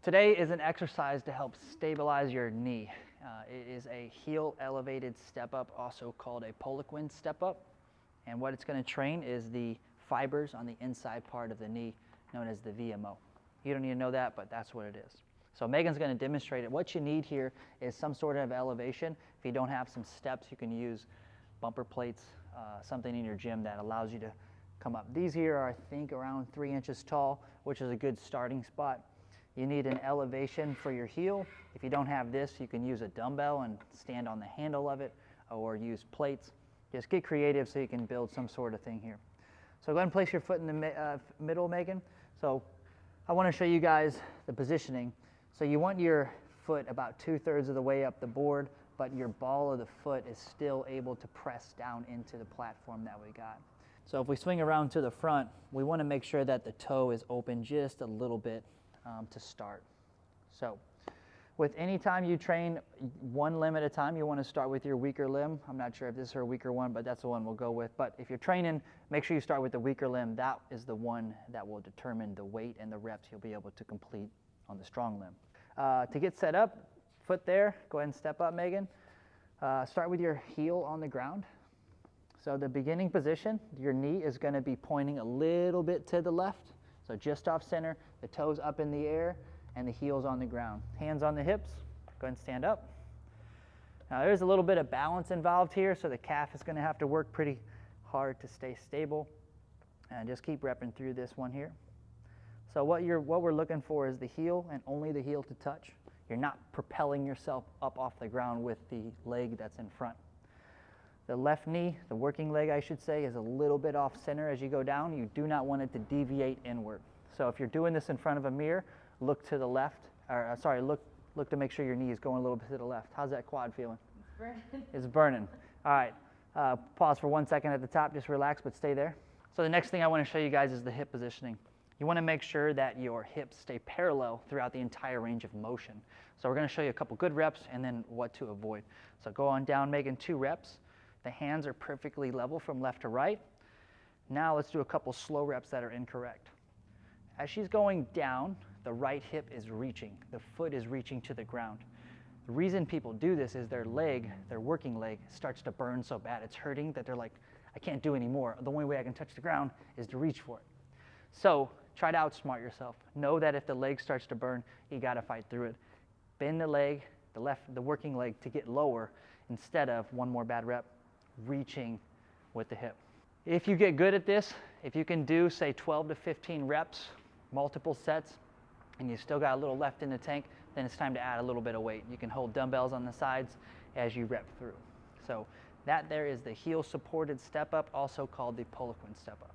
Today is an exercise to help stabilize your knee. It is a heel elevated step up, also called a Poliquin step up. And what it's going to train is the fibers on the inside part of the knee, known as the VMO. You don't need to know that, but that's what it is. So Megan's going to demonstrate it. What you need here is some sort of elevation. If you don't have some steps, you can use bumper plates, something in your gym that allows you to come up. These here are, I think, around 3 inches tall, which is a good starting spot. You need an elevation for your heel. If you don't have this, you can use a dumbbell and stand on the handle of it, or use plates. Just get creative so you can build some sort of thing here. So go ahead and place your foot in the middle, Megan. So I want to show you guys the positioning. So you want your foot about 2/3 of the way up the board, but your ball of the foot is still able to press down into the platform that we got. So if we swing around to the front, we want to make sure that the toe is open just a little bit to start. So with any time you train one limb at a time, you want to start with your weaker limb. I'm not sure if this is her weaker one, but that's the one we'll go with. But if you're training, make sure you start with the weaker limb. That is the one that will determine the weight and the reps you'll be able to complete on the strong limb. To get set up, foot there, go ahead and step up, Megan. Start with your heel on the ground. So the beginning position, your knee is going to be pointing a little bit to the left. So just off center, the toes up in the air, and the heels on the ground. Hands on the hips, go ahead and stand up. Now there's a little bit of balance involved here, so the calf is going to have to work pretty hard to stay stable. And just keep repping through this one here. So what we're looking for is the heel, and only the heel to touch. You're not propelling yourself up off the ground with the leg that's in front. The left knee, the working leg I should say, is a little bit off center as you go down. You do not want it to deviate inward. So if you're doing this in front of a mirror, look to the left, or look to make sure your knee is going a little bit to the left. How's that quad feeling? It's burning. It's burning. All right, pause for 1 second at the top, just relax, but stay there. So the next thing I want to show you guys is the hip positioning. You want to make sure that your hips stay parallel throughout the entire range of motion. So we're going to show you a couple good reps and then what to avoid. So go on down, Megan, 2 reps. The hands are perfectly level from left to right. Now let's do a couple slow reps that are incorrect. As she's going down, the right hip is reaching. The foot is reaching to the ground. The reason people do this is their leg, their working leg, starts to burn so bad. It's hurting that they're like, I can't do anymore. The only way I can touch the ground is to reach for it. So try to outsmart yourself. Know that if the leg starts to burn, you got to fight through it. Bend the leg, the working leg, to get lower instead of, one more bad rep, reaching with the hip. If you get good at this, if you can do, say, 12 to 15 reps, multiple sets, and you still got a little left in the tank, then it's time to add a little bit of weight. You can hold dumbbells on the sides as you rep through. So that there is the heel supported step up, also called the Poliquin step up.